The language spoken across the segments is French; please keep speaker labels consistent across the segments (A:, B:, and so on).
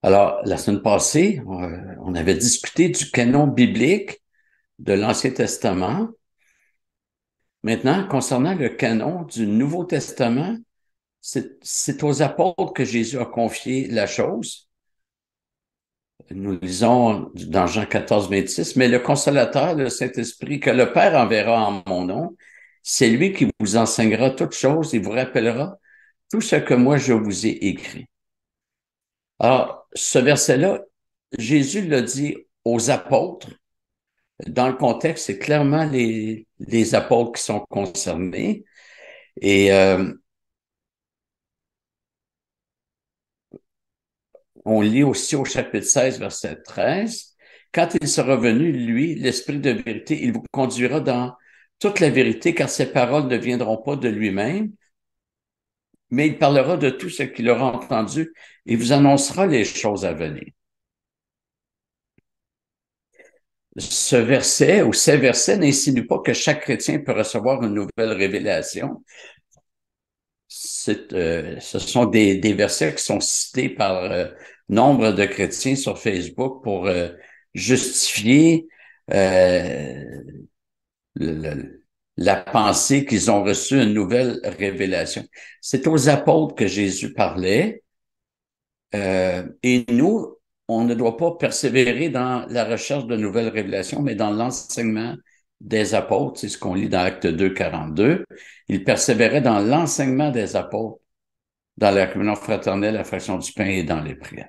A: Alors, la semaine passée, on avait discuté du canon biblique de l'Ancien Testament. Maintenant, concernant le canon du Nouveau Testament, c'est aux apôtres que Jésus a confié la chose. Nous lisons dans Jean 14, 26, mais le Consolateur, le Saint-Esprit, que le Père enverra en mon nom, c'est lui qui vous enseignera toutes choses et vous rappellera tout ce que moi je vous ai écrit. Alors, ce verset-là, Jésus l'a dit aux apôtres. Dans le contexte, c'est clairement les apôtres qui sont concernés. Et on lit aussi au chapitre 16, verset 13, quand il sera venu, lui, l'Esprit de vérité, il vous conduira dans toute la vérité, car ses paroles ne viendront pas de lui-même, mais il parlera de tout ce qu'il aura entendu et vous annoncera les choses à venir. Ce verset ou ces versets n'insinuent pas que chaque chrétien peut recevoir une nouvelle révélation. Ce sont des versets qui sont cités par nombre de chrétiens sur Facebook pour justifier euh, la pensée qu'ils ont reçu une nouvelle révélation. C'est aux apôtres que Jésus parlait et nous, on ne doit pas persévérer dans la recherche de nouvelles révélations, mais dans l'enseignement des apôtres. C'est ce qu'on lit dans Acte 2, 42. Ils persévéraient dans l'enseignement des apôtres dans la communion fraternelle, la fraction du pain et dans les prières.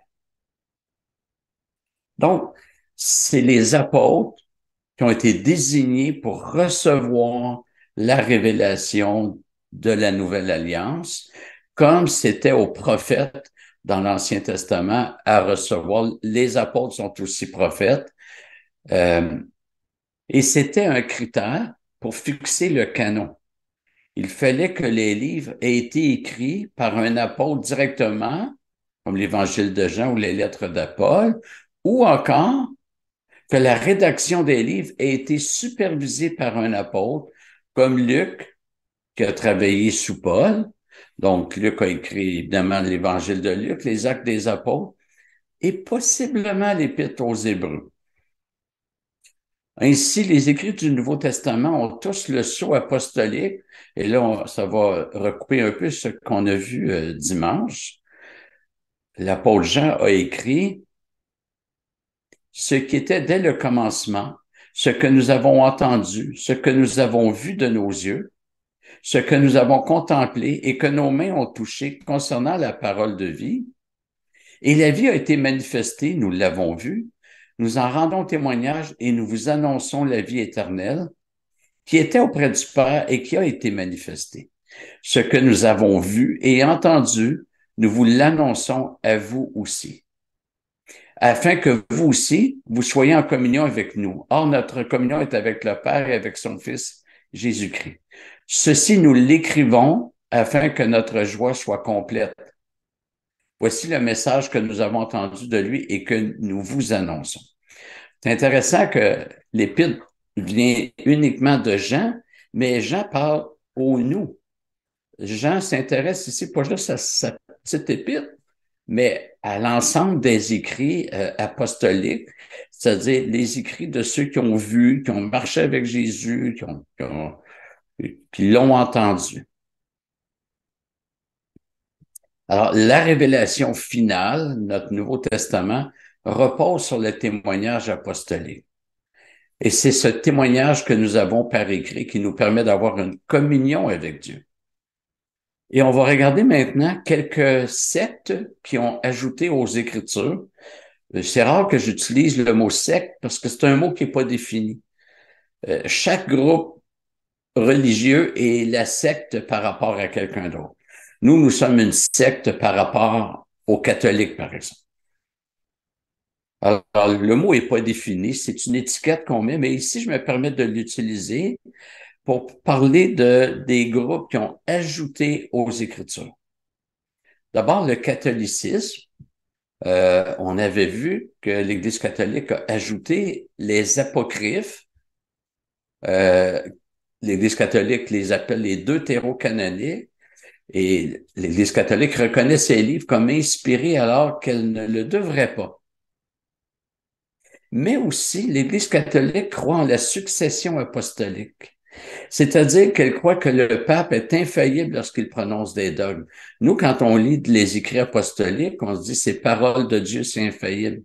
A: Donc, c'est les apôtres qui ont été désignés pour recevoir la révélation de la nouvelle alliance, comme c'était aux prophètes dans l'Ancien Testament à recevoir. Les apôtres sont aussi prophètes. Euh, et c'était un critère pour fixer le canon. Il fallait que les livres aient été écrits par un apôtre directement, comme l'Évangile de Jean ou les lettres de Paul, ou encore que la rédaction des livres ait été supervisée par un apôtre, comme Luc, qui a travaillé sous Paul. Donc, Luc a écrit évidemment l'Évangile de Luc, les Actes des apôtres, et possiblement l'Épître aux Hébreux. Ainsi, les écrits du Nouveau Testament ont tous le sceau apostolique, et là, ça va recouper un peu ce qu'on a vu dimanche. L'apôtre Jean a écrit ce qui était dès le commencement, ce que nous avons entendu, ce que nous avons vu de nos yeux, ce que nous avons contemplé et que nos mains ont touché concernant la parole de vie. Et la vie a été manifestée, nous l'avons vu, nous en rendons témoignage et nous vous annonçons la vie éternelle qui était auprès du Père et qui a été manifestée. Ce que nous avons vu et entendu, nous vous l'annonçons à vous aussi, afin que vous aussi, vous soyez en communion avec nous. Or, notre communion est avec le Père et avec son Fils, Jésus-Christ. Ceci, nous l'écrivons afin que notre joie soit complète. Voici le message que nous avons entendu de lui et que nous vous annonçons. C'est intéressant que l'épître vient uniquement de Jean, mais Jean parle au nous. Jean s'intéresse ici pas juste à sa petite épître, mais à l'ensemble des écrits apostoliques, c'est-à-dire les écrits de ceux qui ont vu, qui ont marché avec Jésus, qui l'ont entendu. Alors, la révélation finale, notre Nouveau Testament, repose sur le témoignage apostolique. Et c'est ce témoignage que nous avons par écrit qui nous permet d'avoir une communion avec Dieu. Et on va regarder maintenant quelques sectes qui ont ajouté aux Écritures. C'est rare que j'utilise le mot secte parce que c'est un mot qui n'est pas défini. Chaque groupe religieux est la secte par rapport à quelqu'un d'autre. Nous sommes une secte par rapport aux catholiques, par exemple. Alors, le mot n'est pas défini, c'est une étiquette qu'on met, mais ici, je me permets de l'utiliser pour parler des groupes qui ont ajouté aux Écritures. D'abord, le catholicisme. On avait vu que l'Église catholique a ajouté les apocryphes. Euh, L'Église catholique les appelle les deutérocanoniques. Et l'Église catholique reconnaît ces livres comme inspirés alors qu'elle ne le devrait pas. Mais aussi, l'Église catholique croit en la succession apostolique. C'est-à-dire qu'elle croit que le pape est infaillible lorsqu'il prononce des dogmes. Nous, quand on lit les écrits apostoliques, on se dit c'est parole de Dieu, c'est infaillible.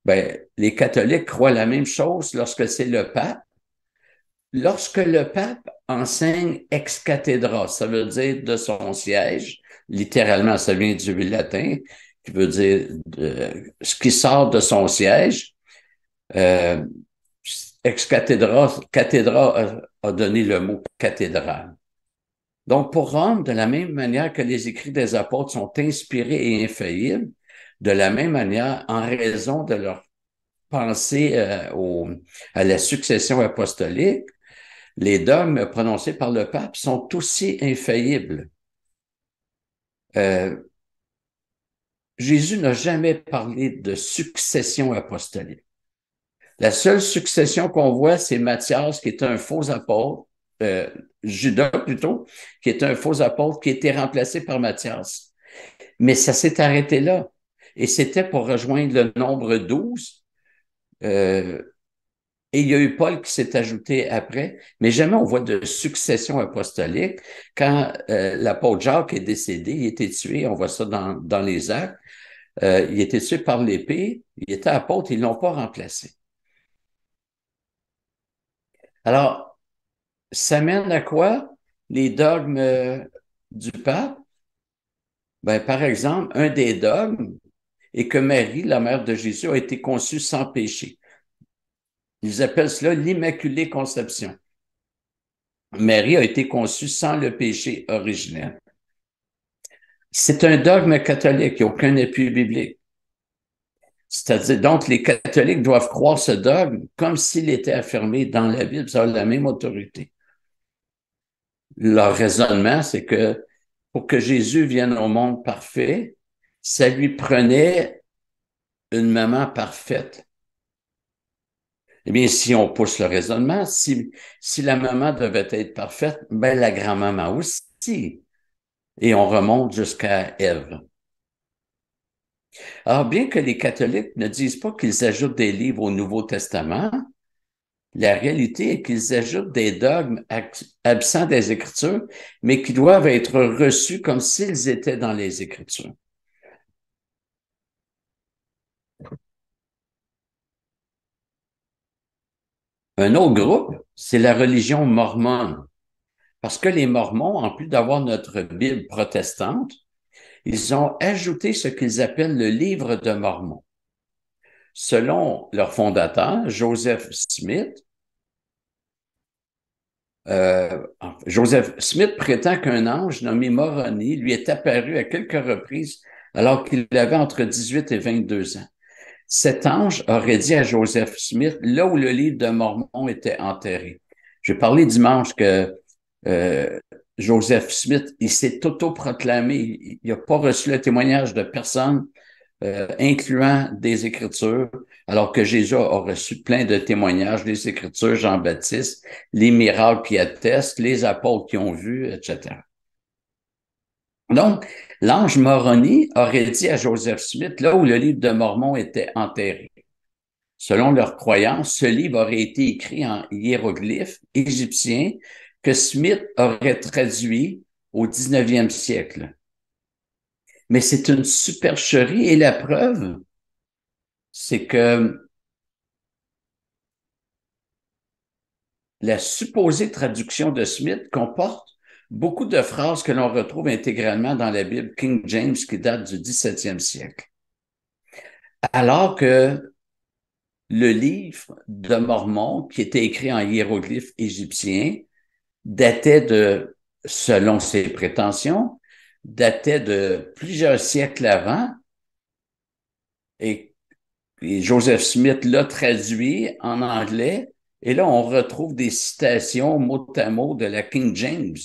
A: Ben, les catholiques croient la même chose lorsque c'est le pape. Lorsque le pape enseigne ex cathedra, ça veut dire de son siège, littéralement, ça vient du latin, qui veut dire ce qui sort de son siège. Euh, ex cathedra, a donné le mot cathédrale. Donc, pour Rome, de la même manière que les écrits des apôtres sont inspirés et infaillibles, de la même manière, en raison de leur pensée à la succession apostolique, les dogmes prononcés par le pape sont aussi infaillibles. Euh, Jésus n'a jamais parlé de succession apostolique. La seule succession qu'on voit, c'est Matthias, qui est un faux apôtre, Judas plutôt, qui est un faux apôtre qui a été remplacé par Matthias. Mais ça s'est arrêté là. Et c'était pour rejoindre le nombre 12. Et il y a eu Paul qui s'est ajouté après, mais jamais on voit de succession apostolique. Quand l'apôtre Jacques est décédé, il a été tué, on voit ça dans les Actes, il a été tué par l'épée, il était apôtre, ils ne l'ont pas remplacé. Alors, ça mène à quoi? Les dogmes du pape? Ben, par exemple, un des dogmes est que Marie, la mère de Jésus, a été conçue sans péché. Ils appellent cela l'Immaculée Conception. Marie a été conçue sans le péché originel. C'est un dogme catholique, il n'y a aucun appui biblique. C'est-à-dire, donc, les catholiques doivent croire ce dogme comme s'il était affirmé dans la Bible, ça a la même autorité. Leur raisonnement, c'est que pour que Jésus vienne au monde parfait, ça lui prenait une maman parfaite. Eh bien, si on pousse le raisonnement, si la maman devait être parfaite, ben la grand-maman aussi. Et on remonte jusqu'à Ève. Alors, bien que les catholiques ne disent pas qu'ils ajoutent des livres au Nouveau Testament, la réalité est qu'ils ajoutent des dogmes absents des Écritures, mais qui doivent être reçus comme s'ils étaient dans les Écritures. Un autre groupe, c'est la religion mormone. Parce que les Mormons, en plus d'avoir notre Bible protestante, ils ont ajouté ce qu'ils appellent le livre de Mormon. Selon leur fondateur, Joseph Smith prétend qu'un ange nommé Moroni lui est apparu à quelques reprises alors qu'il avait entre 18 et 22 ans. Cet ange aurait dit à Joseph Smith, là où le livre de Mormon était enterré. J'ai parlé dimanche que euh, Joseph Smith, il s'est autoproclamé, il n'a pas reçu le témoignage de personne, incluant des Écritures, alors que Jésus a reçu plein de témoignages des Écritures, Jean-Baptiste, les miracles qui attestent, les apôtres qui ont vu, etc. Donc, l'ange Moroni aurait dit à Joseph Smith, là où le livre de Mormon était enterré. Selon leur croyance, ce livre aurait été écrit en hiéroglyphes égyptiens que Smith aurait traduit au 19e siècle. Mais c'est une supercherie et la preuve, c'est que la supposée traduction de Smith comporte beaucoup de phrases que l'on retrouve intégralement dans la Bible King James qui date du 17e siècle. Alors que le livre de Mormon, qui était écrit en hiéroglyphes égyptiens, datait de, selon ses prétentions, datait de plusieurs siècles avant et Joseph Smith l'a traduit en anglais. Et là, on retrouve des citations mot à mot de la King James,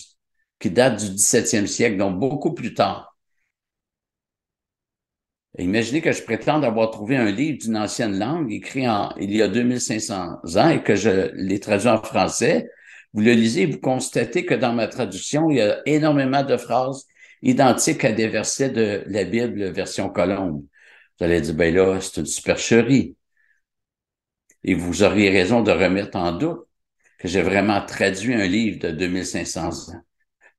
A: qui date du 17e siècle, donc beaucoup plus tard. Imaginez que je prétende avoir trouvé un livre d'une ancienne langue écrit il y a 2500 ans et que je l'ai traduit en français. Vous le lisez, vous constatez que dans ma traduction, il y a énormément de phrases identiques à des versets de la Bible, version Colombe. Vous allez dire, ben là, c'est une supercherie. Et vous auriez raison de remettre en doute que j'ai vraiment traduit un livre de 2500 ans.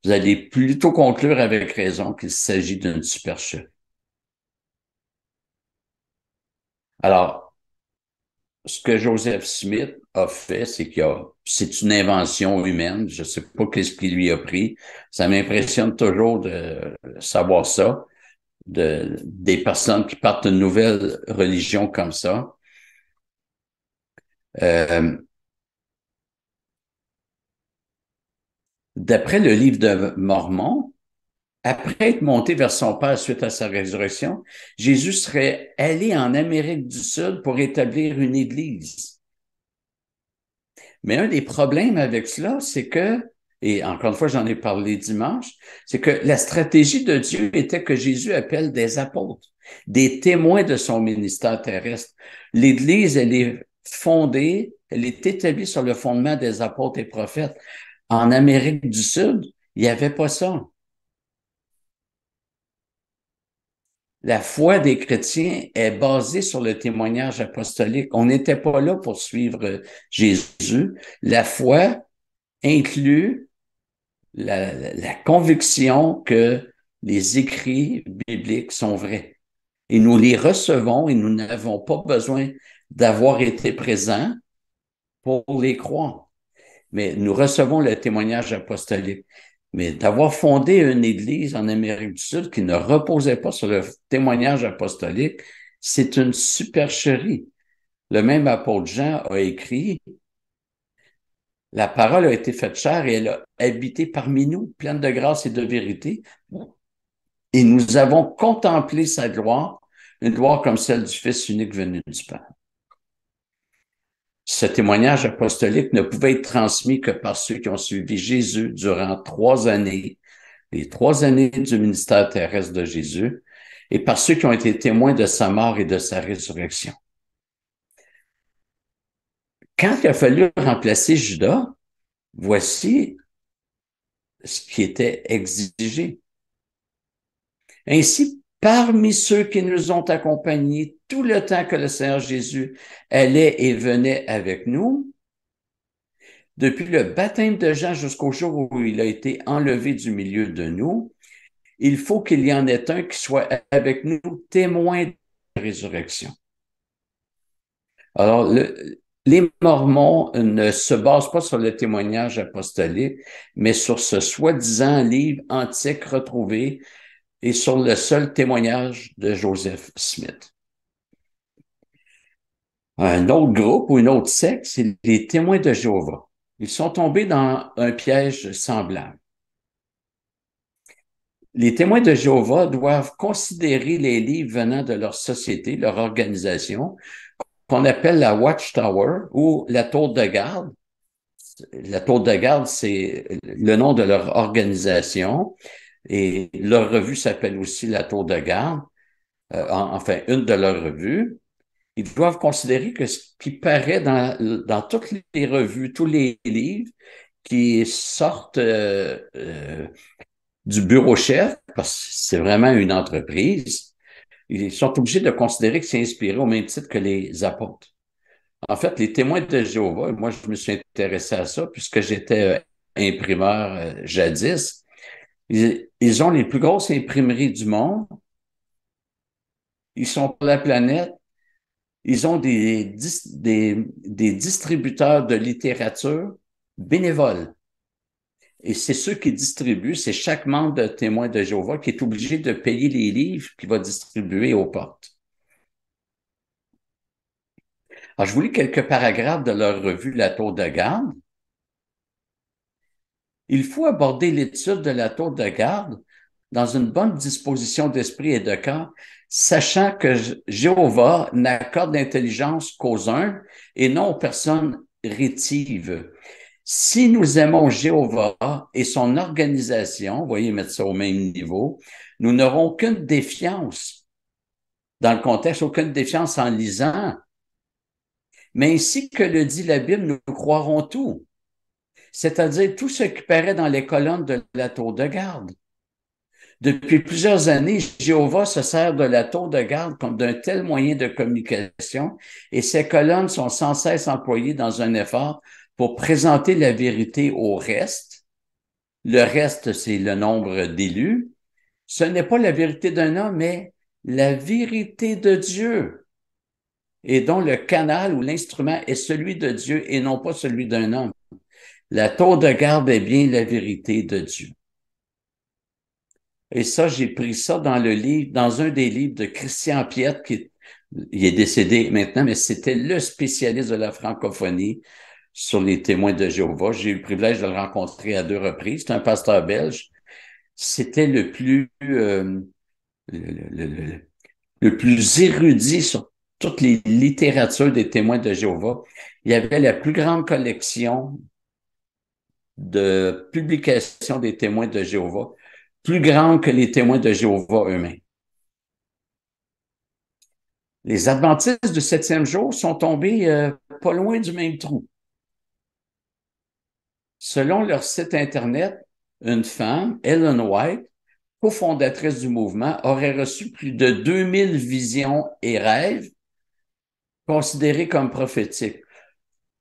A: Vous allez plutôt conclure avec raison qu'il s'agit d'une supercherie. Alors, ce que Joseph Smith a fait, c'est une invention humaine. Je ne sais pas qu'est-ce qu'il lui a pris. Ça m'impressionne toujours de savoir ça, des personnes qui partent d'une nouvelle religion comme ça. Euh, D'après le livre de Mormon, après être monté vers son Père suite à sa résurrection, Jésus serait allé en Amérique du Sud pour établir une église. Mais un des problèmes avec cela, c'est que, et encore une fois, j'en ai parlé dimanche, c'est que la stratégie de Dieu était que Jésus appelle des apôtres, des témoins de son ministère terrestre. L'Église, elle est fondée, elle est établie sur le fondement des apôtres et prophètes. En Amérique du Sud, il n'y avait pas ça. La foi des chrétiens est basée sur le témoignage apostolique. On n'était pas là pour suivre Jésus. La foi inclut la conviction que les écrits bibliques sont vrais. Et nous les recevons et nous n'avons pas besoin d'avoir été présents pour les croire. Mais nous recevons le témoignage apostolique. Mais d'avoir fondé une église en Amérique du Sud qui ne reposait pas sur le témoignage apostolique, c'est une supercherie. Le même apôtre Jean a écrit, la parole a été faite chair et elle a habité parmi nous, pleine de grâce et de vérité. Et nous avons contemplé sa gloire, une gloire comme celle du Fils unique venu du Père. Ce témoignage apostolique ne pouvait être transmis que par ceux qui ont suivi Jésus durant 3 années, les 3 années du ministère terrestre de Jésus, et par ceux qui ont été témoins de sa mort et de sa résurrection. Quand il a fallu remplacer Judas, voici ce qui était exigé. Ainsi, parmi ceux qui nous ont accompagnés tout le temps que le Seigneur Jésus allait et venait avec nous, depuis le baptême de Jean jusqu'au jour où il a été enlevé du milieu de nous, il faut qu'il y en ait un qui soit avec nous, témoin de la résurrection. Alors, les Mormons ne se basent pas sur le témoignage apostolique, mais sur ce soi-disant livre antique retrouvé et sur le seul témoignage de Joseph Smith. Un autre groupe ou une autre secte, c'est les témoins de Jéhovah. Ils sont tombés dans un piège semblable. Les témoins de Jéhovah doivent considérer les livres venant de leur société, leur organisation, qu'on appelle la Watchtower ou la tour de garde. La tour de garde, c'est le nom de leur organisation et leur revue s'appelle aussi la tour de garde, enfin une de leurs revues. Ils doivent considérer que ce qui paraît dans toutes les revues, tous les livres qui sortent du bureau chef, parce que c'est vraiment une entreprise, ils sont obligés de considérer que c'est inspiré au même titre que les apôtres. En fait, les témoins de Jéhovah, moi, je me suis intéressé à ça puisque j'étais imprimeur jadis. Ils ont les plus grosses imprimeries du monde. Ils sont pour la planète. Ils ont des distributeurs de littérature bénévoles. Et c'est ceux qui distribuent, c'est chaque membre de témoins de Jéhovah qui est obligé de payer les livres qu'il va distribuer aux portes. Alors, je vous lis quelques paragraphes de leur revue La Tour de Garde. Il faut aborder l'étude de la Tour de Garde dans une bonne disposition d'esprit et de cœur, sachant que Jéhovah n'accorde l'intelligence qu'aux uns et non aux personnes rétives. Si nous aimons Jéhovah et son organisation, vous voyez, mettre ça au même niveau, nous n'aurons aucune défiance dans le contexte, aucune défiance en lisant. Mais ainsi que le dit la Bible, nous croirons tout, c'est-à-dire tout ce qui paraît dans les colonnes de la tour de garde. Depuis plusieurs années, Jéhovah se sert de la tour de garde comme d'un tel moyen de communication et ces colonnes sont sans cesse employées dans un effort pour présenter la vérité au reste. Le reste, c'est le nombre d'élus. Ce n'est pas la vérité d'un homme, mais la vérité de Dieu et dont le canal ou l'instrument est celui de Dieu et non pas celui d'un homme. La tour de garde est bien la vérité de Dieu. Et ça, j'ai pris ça dans le livre, dans un des livres de Christian Piette, il est décédé maintenant, mais c'était le spécialiste de la francophonie sur les témoins de Jéhovah. J'ai eu le privilège de le rencontrer à 2 reprises. C'est un pasteur belge. C'était le plus érudit sur toutes les littératures des témoins de Jéhovah. Il y avait la plus grande collection de publications des témoins de Jéhovah, plus grande que les témoins de Jéhovah eux-mêmes. Les adventistes du 7e jour sont tombés pas loin du même trou. Selon leur site Internet, une femme, Ellen White, cofondatrice du mouvement, aurait reçu plus de 2000 visions et rêves considérés comme prophétiques.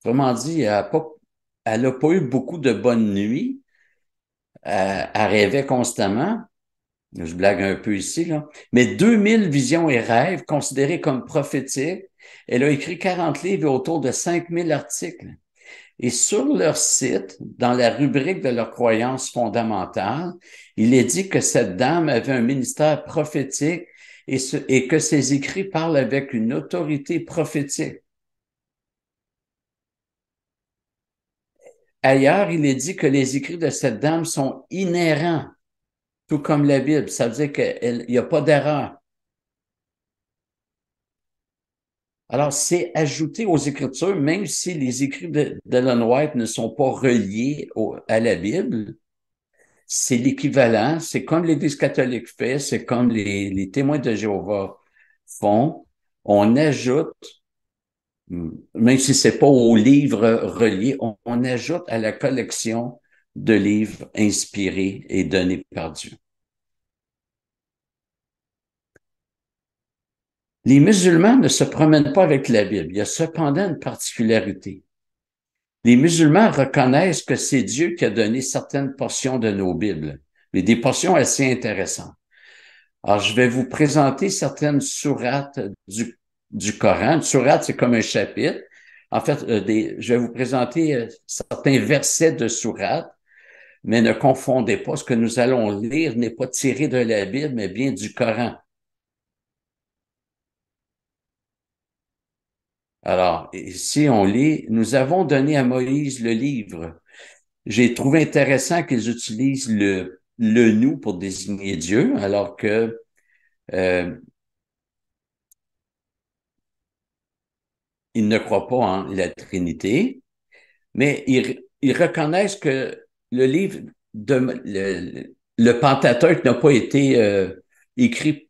A: Autrement dit, elle n'a pas eu beaucoup de bonnes nuits. Elle rêvait constamment. Je blague un peu ici, là. Mais 2000 visions et rêves considérés comme prophétiques. Elle a écrit 40 livres et autour de 5000 articles. Et sur leur site, dans la rubrique de leurs croyances fondamentales, il est dit que cette dame avait un ministère prophétique et que ses écrits parlent avec une autorité prophétique. Ailleurs, il est dit que les écrits de cette dame sont inhérents, tout comme la Bible. Ça veut dire qu'il n'y a pas d'erreur. Alors, c'est ajouté aux Écritures, même si les écrits d'Ellen White ne sont pas reliés à la Bible, c'est l'équivalent, c'est comme l'Église catholique fait, c'est comme les témoins de Jéhovah font. On ajoute, même si c'est pas aux livres reliés, on ajoute à la collection de livres inspirés et donnés par Dieu. Les musulmans ne se promènent pas avec la Bible. Il y a cependant une particularité. Les musulmans reconnaissent que c'est Dieu qui a donné certaines portions de nos Bibles, mais des portions assez intéressantes. Alors, je vais vous présenter certaines sourates du Coran. Une sourate, c'est comme un chapitre. En fait, je vais vous présenter certains versets de sourates, mais ne confondez pas, ce que nous allons lire n'est pas tiré de la Bible, mais bien du Coran. Alors, ici, on lit, nous avons donné à Moïse le livre. J'ai trouvé intéressant qu'ils utilisent le nous pour désigner Dieu, alors que euh, ils ne croient pas en la Trinité, mais ils reconnaissent que le livre le Pentateuque n'a pas été écrit,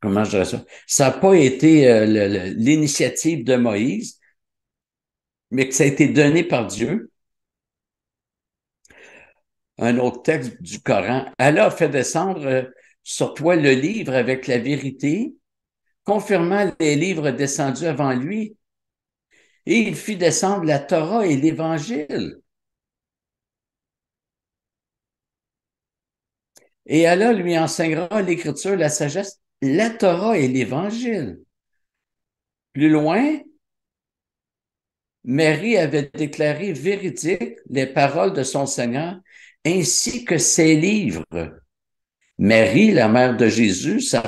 A: comment je dirais ça? Ça n'a pas été l'initiative de Moïse, mais que ça a été donné par Dieu. Un autre texte du Coran. Allah a fait descendre sur toi le livre avec la vérité, confirmant les livres descendus avant lui, et il fit descendre la Torah et l'Évangile. Et Allah lui enseignera l'écriture, la sagesse, la Torah et l'Évangile. Plus loin, Marie avait déclaré véridiques les paroles de son Seigneur, ainsi que ses livres. Marie, la mère de Jésus, ça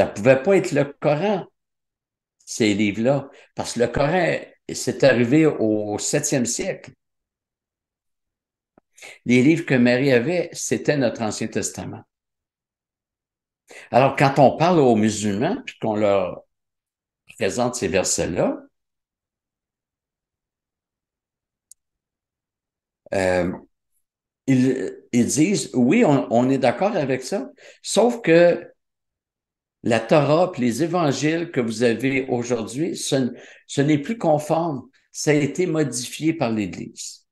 A: pouvait pas être le Coran, ces livres-là, parce que le Coran, c'est arrivé au 7e siècle. Les livres que Marie avait, c'était notre Ancien Testament. Alors, quand on parle aux musulmans, puis qu'on leur présente ces versets-là, euh, ils disent, oui, on est d'accord avec ça, sauf que la Torah et les évangiles que vous avez aujourd'hui, ce n'est plus conforme. Ça a été modifié par l'Église.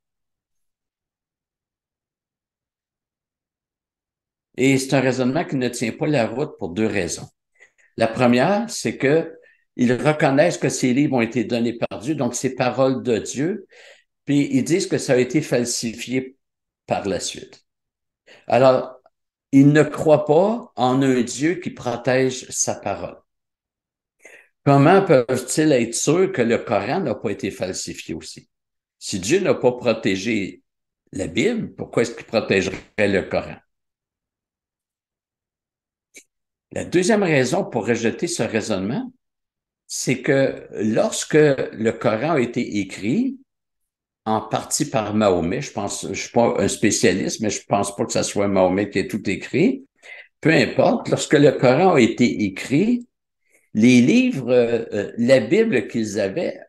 A: Et c'est un raisonnement qui ne tient pas la route pour deux raisons. La première, c'est que ils reconnaissent que ces livres ont été donnés par Dieu, donc c'est paroles de Dieu, puis ils disent que ça a été falsifié par la suite. Alors, ils ne croient pas en un Dieu qui protège sa parole. Comment peuvent-ils être sûrs que le Coran n'a pas été falsifié aussi? Si Dieu n'a pas protégé la Bible, pourquoi est-ce qu'il protégerait le Coran? La deuxième raison pour rejeter ce raisonnement, c'est que lorsque le Coran a été écrit, en partie par Mahomet, je suis pas un spécialiste, mais je pense pas que ce soit Mahomet qui ait tout écrit. Peu importe, lorsque le Coran a été écrit, les livres, la Bible qu'ils avaient,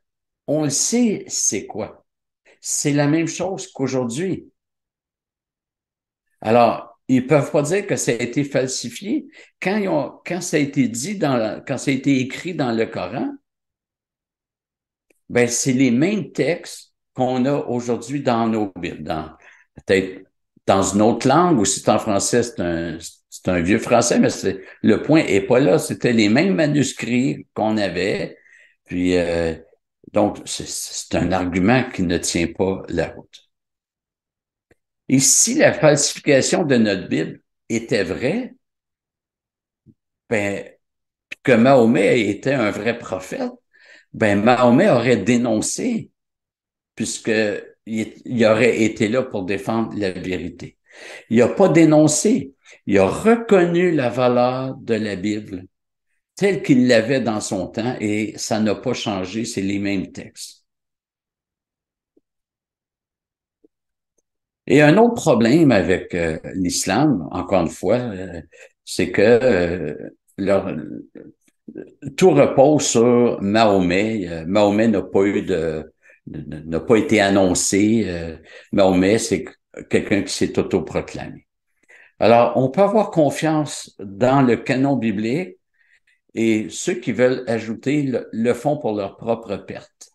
A: on le sait, c'est quoi? C'est la même chose qu'aujourd'hui. Alors, ils peuvent pas dire que ça a été falsifié. Quand ça a été dit quand ça a été écrit dans le Coran, ben, c'est les mêmes textes qu'on a aujourd'hui dans nos Bibles, peut-être dans une autre langue, ou si c'est en français, c'est un vieux français, mais le point est pas là. C'était les mêmes manuscrits qu'on avait. Puis, donc, c'est un argument qui ne tient pas la route. Et si la falsification de notre Bible était vraie, ben, que Mahomet était un vrai prophète, ben, Mahomet aurait dénoncé puisque il aurait été là pour défendre la vérité. Il n'a pas dénoncé, il a reconnu la valeur de la Bible telle qu'il l'avait dans son temps et ça n'a pas changé, c'est les mêmes textes. Et un autre problème avec l'islam, encore une fois, c'est que leur, tout repose sur Mahomet. Mahomet n'a pas eu n'a pas été annoncé. Mahomet, c'est quelqu'un qui s'est autoproclamé. Alors, on peut avoir confiance dans le canon biblique et ceux qui veulent ajouter le font pour leur propre perte.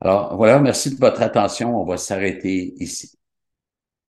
A: Alors, voilà, merci de votre attention. On va s'arrêter ici.